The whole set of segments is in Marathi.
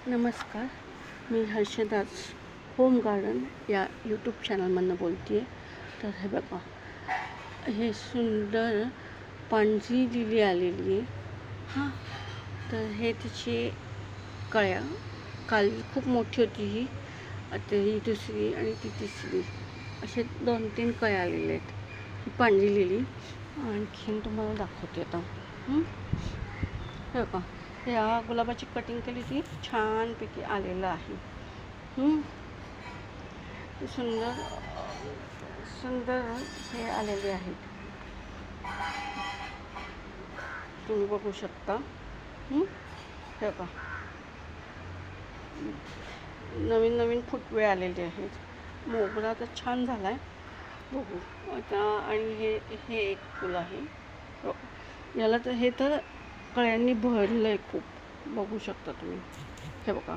नमस्कार. मी हर्षदास होम गार्डन या यूट्यूब चॅनलमधनं बोलते आहे. तर हे बघा, हे सुंदर पांढरी लिली आलेली आहे. हां, तर हे तिची कळ्या काल खूप मोठी होती ही, आता ही दुसरी आणि ती तिसरी असे 2-3 कळ्या आलेल्या आहेत. ही पांढरी लिली आणखीन तुम्हाला दाखवते आता. हे बघा, या गुलाबाची कटिंग केली ती छानपैकी आलेलं आहे. सुंदर सुंदर हे आलेले आहेत, तुम्ही बघू शकता. हे बघा, नवीन नवीन फुटवे आलेले आहेत. मोगरा तर छान झाला आहे, बघू आता. आणि हे हे एक फुल आहे, याला तर हे तर कळ्यांनी भरलं आहे खूप, बघू शकता तुम्ही. हे बघा,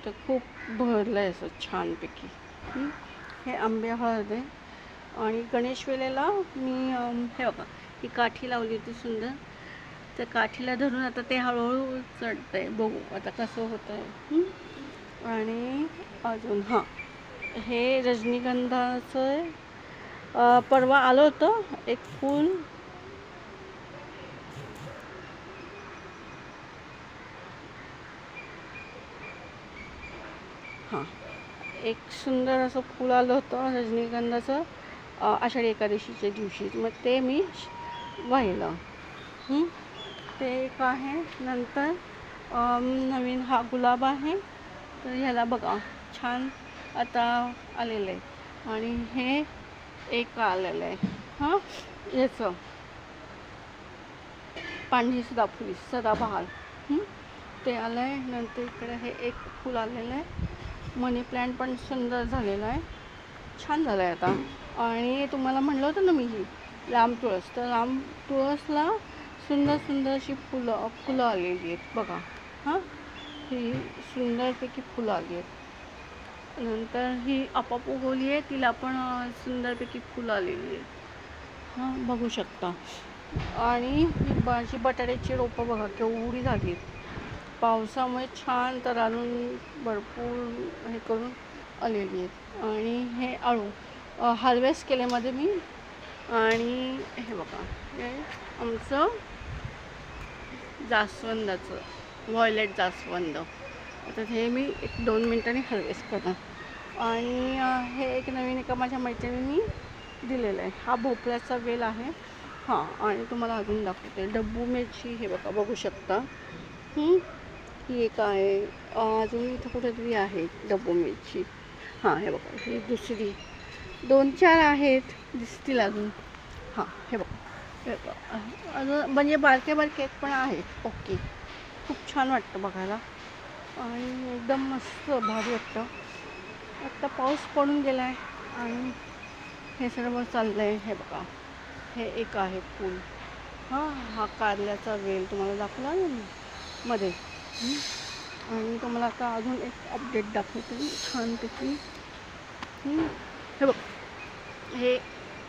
तर खूप भरलं आहे असं छानपैकी. हे आंबे हळद आहे. आणि गणेश वेळेला मी हे बघा, ही काठी लावली होती सुंदर. त्या काठीला धरून आता ते हळूहळू चढतं आहे, बघू आता कसं होतं आहे. आणि अजून हे रजनीगंधाचं परवा आलं होतं एक फूल. एक सुंदर असं फूल आलं होतं रजनीगंधाचं आषाढी एकादशीच्या दिवशी. मग ते मी वाहिलं. ते एक आहे. नंतर नवीन हा गुलाब आहे. तर ह्याला बघा छान आता आलेलं आहे. आणि हे एक आलेलं आहे ह्याचं पांढरी सदाफुली सदाबहार, ते आलं आहे. नंतर इकडे हे एक फूल आलेलं आहे. मनी प्लॅन्ट पण सुंदर झालेला आहे, छान झालं आहे आता. आणि तुम्हाला म्हणलं होतं ना मी ही राम तुळस, तर राम तुळसला सुंदर सुंदर अशी फुलं आलेली आहेत बघा. ही सुंदरपैकी फुलं आली आहेत. नंतर ही आपोआप उगवली आहे, तिला पण सुंदरपैकी फुलं आलेली आहेत, बघू शकता. आणि ही माझी बटाट्याची रोपं बघा केवढी झाली आहेत, पावसामुळे छान तर आणून भरपूर हे करून आलेली आहेत. आणि हे आळू हार्वेस्ट केल्यामध्ये मी. आणि हे बघा, हे आमचं जास्वंदाचं व्हायलेट जास्वंद, आता हे मी 1-2 मिनिटांनी हार्वेस्ट करणार. आणि हे एक नवीन एका माझ्या मैत्रिणींनी दिलेलं आहे. हा भोपळ्याचा वेल आहे. आणि तुम्हाला अजून दाखवते डब्बू मिरची. हे बघा, बघू शकता. ही एक आहे. अजून इथं कुठेतरी आहे डब्बू मिरची. हे बघा, ही दुसरी. 2-4 आहेत, दिसतील अजून. हे बघा, अजून म्हणजे बारके बारके पण आहेत. ओके, खूप छान वाटतं बघायला आणि एकदम मस्त भारी वाटतं. आत्ता पाऊस पडून गेला आहे आणि हे सर्व चाललं आहे. हे बघा, हे एक आहे फूल. हा कारल्याचा वेल तुम्हाला दाखवला ना मध्ये. आणि तुम्हाला आता अजून एक अपडेट दाखवते छानपैकी. हे बघ, हे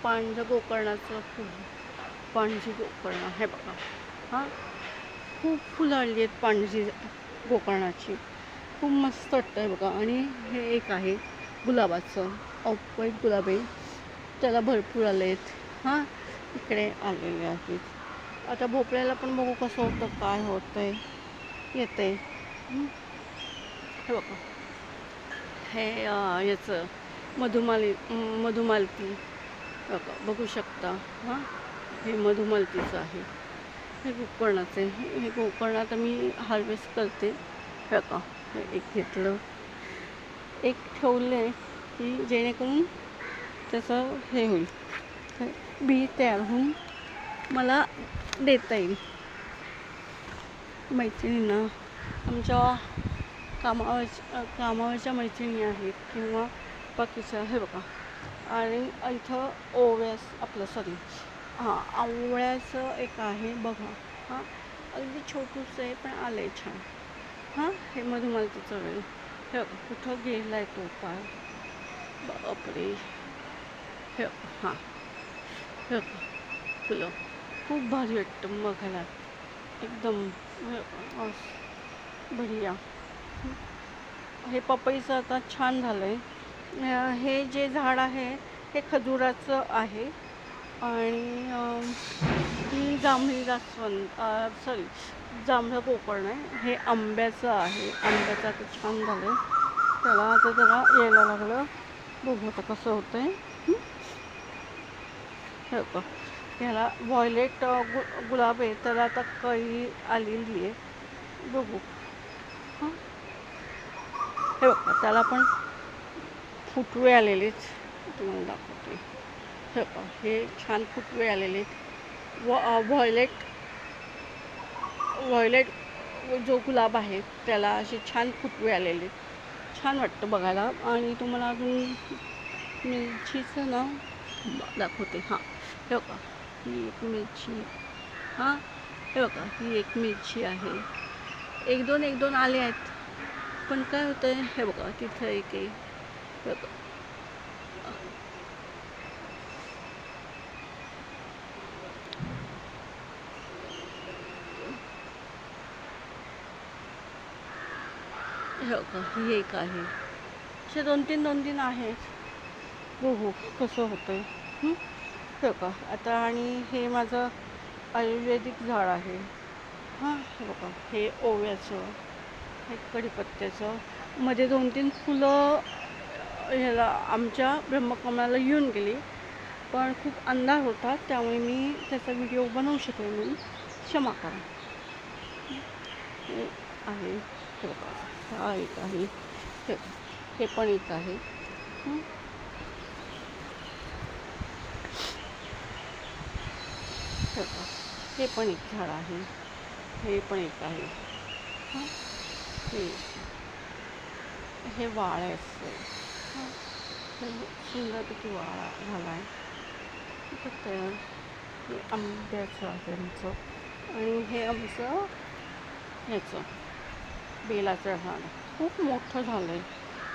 पांढरं गोकर्णाचं फूल, पांढरी गोकर्ण. हे बघा, खूप फुलं आली आहेत पांढरी गोकर्णाची, खूप मस्त वाटतं आहे बघा. आणि हे एक आहे गुलाबाचं, ऑफ व्हाईट गुलाब आहे, त्याला भरपूर आले आहेत. इकडे आलेले आहेत. आता भोपळ्याला पण बघू कसं होतं, काय होतं आहे, येतं आहे. हे बघा, हे याचं मधुमालती बघा, बघू शकता. हे मधुमालतीचं आहे. हे गोकर्णाचं आहे. हे गोकर्ण आता मी हार्वेस्ट करते. हे बघा, हे एक घेतलं, एक ठेवलं आहे की जेणेकरून त्याचं हे होईल, बी तयार होऊन मला देता येईल मैत्रिणींना. आमच्या कामावरच्या मैत्रिणी आहेत किंवा बाकीच्या. हे बघा, आणि इथं आवळ्याचं एक आहे बघा. अगदी छोटूचं आहे पण आलं आहे छान. हे मधुमालतीचं वेळ. हे बघा, कुठं गेला आहे तो पाय, बापरे. हे हे फुलं खूप भारी वाटतं बघायला. एकदम बढिया. हे पपईचं आता छान झालं आहे. हे जे झाड आहे हे खजुराचं आहे आणि ही जांभळी जास्वंद, सॉरी जांभळं पोकळ आहे. हे आंब्याचं आहे. आंब्याचं आता छान झालं आहे. त्याला आता जरा यायला लागलं. बघू आता कसं होतं आहे. हे बघ, ह्याला व्हायलेट गुलाब आहे, त्याला आता कळी आलेली आहे. बघू. हां, हे बघा त्याला पण फुटवे आलेलेच. तुम्हाला दाखवते. हे बघा, हे छान फुटवे आलेले व्हायलेट व्हायलेट जो गुलाब आहे त्याला असे छान फुटवे आलेले. छान वाटतं बघायला. आणि तुम्हाला अजून मिरचीचं ना दाखवते. हां, हे बघा ही एक मिरची. हां, हे बघा ही एक मिरची आहे. एक दोन आले आहेत. पण काय होतं आहे, हे बघा तिथं एक आहे. हे बघा हे बघा ही एक आहे. असे दोन तीन आहेत. बघू कसं होतं आहे. हे बघा आता. आणि हे माझं आयुर्वेदिक झाड आहे. हां, हे बघा हे ओव्याचं, हे कढीपत्त्याचं. मध्ये 2-3 फुलं ह्याला आमच्या ब्रह्मकमळाला येऊन गेली, पण खूप अंधार होता त्यामुळे मी त्याचा व्हिडिओ बनवू शकले नाही. क्षमा करा. हे आहे. हे बघा हा एक आहे. हे पण एक आहे. हे बघा हे पण एक झाड आहे. हे पण एक आहे. हे हे वाळ्याचं. हे सुंदरपैकी वाळा झाला आहे. हे आंब्याचं आहे आमचं. आणि हे आमचं ह्याचं बेलाचं झाड खूप मोठं झालं आहे.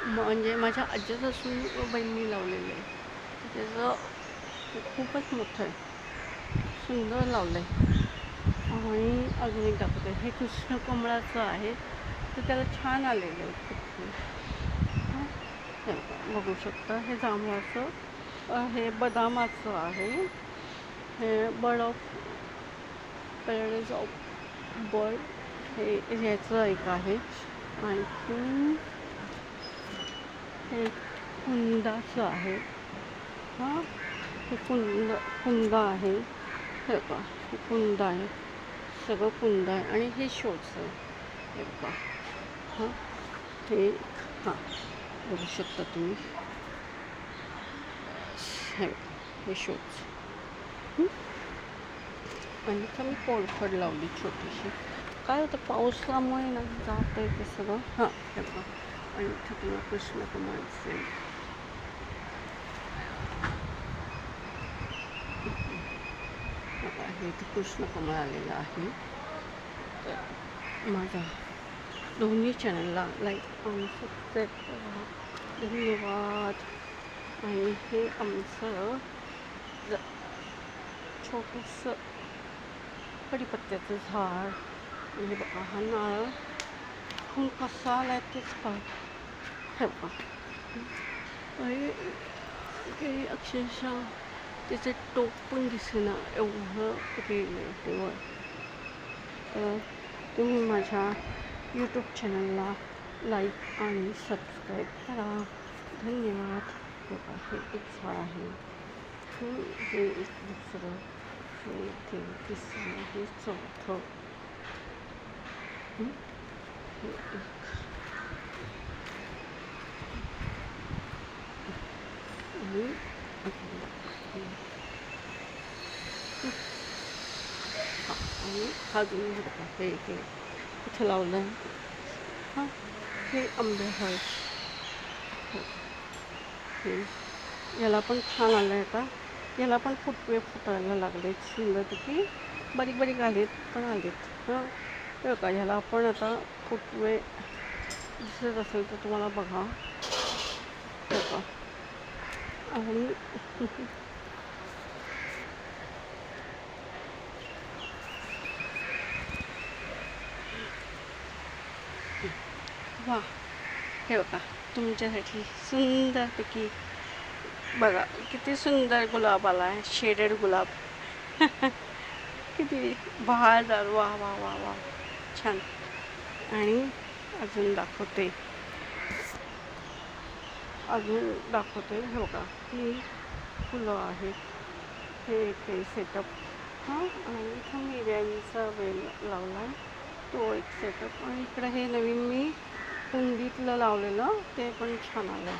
म्हणजे माझ्या आजीपासून बहिणी लावलेलं आहे. त्याचं खूपच मोठं आहे. सुंदर लावलं आहे. आणि अजून एक दाखवते. हे कृष्णकमळाचं आहे, तर त्याला छान आलेलं आहे खूप. हे बघू शकता. हे जांभळाचं, हे बदामाचं आहे. हे bird of paradise of bird हे ह्याचं एक आहे. आणखी हे कुंदाचं आहे. हां, हे कुंद आहे. हे बघा हे कुंद आहे. सगळं कुंद आहे. आणि हे शोचं आहे. हे बघा. हां, हे हां बघू शकता तुम्ही. हे बघा हे शोचं. आणि इथं मी कोरफड लावली छोटीशी. काय होतं पावसामुळे ना जात आहे ते सगळं. हां, हे बघा. आणि इथं तुम्हाला कृष्णकमळाचे हे इथं कृष्णकमळ आलेलं आहे. तर माझा दोन्ही चॅनलला लाईक आणि सबस्क्राईब करा. धन्यवाद. आणि हे आमचं छोटंसं कढीपत्त्याचं झाड. म्हणजे बघा हा नारळ फुल कसा आला आहे तेच पहा. हे बघा काही अक्षरशः त्याचं टोक पण दिसेना एवढं गेलं आहे तेव्हा. तर तुम्ही माझ्या यूट्यूब चॅनलला लाईक आणि सबस्क्राईब करा. धन्यवाद. बघा हे एक झाड आहे. हे एक दुसरं, हे ते तिसरं, हे चौथं. हे एक आणि हा दोन बघा हे इथं लावलं आहे. हां, हे आंबे आहे. हे याला पण छान आलं आहे. आता याला पण फुटवे फुटायला लागले. सुंदरपैकी बारीक आलेत पण आलेत. हां, हे बघा ह्याला आपण आता फुटवे दिसत असेल तर तुम्हाला बघा. हे बघा. आणि वा, हे बघा तुमच्यासाठी सुंदरपैकी बघा किती सुंदर गुलाब आला आहे, शेडेड गुलाब. किती बहारदार, वा वा वा वा, छान. आणि अजून दाखवते, हे बघा ही फुलं आहेत. हे एक सेटअप हां, आणि इथं मिऱ्यांचा वेल लावला आहे, तो एक सेटअप. आणि इकडे हे नवीन मी कुंडीतलं लावलेलं ते पण छान आलं.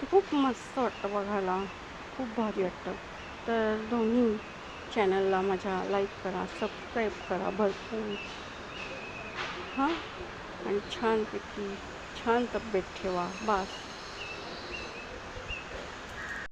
ते खूप मस्त वाटतं बघायला, खूप भारी वाटतं. तर दोन्ही चॅनलला माझ्या लाईक करा, सबस्क्राईब करा भरपूर हां. आणि छानपैकी छान तब्येत ठेवा, बास.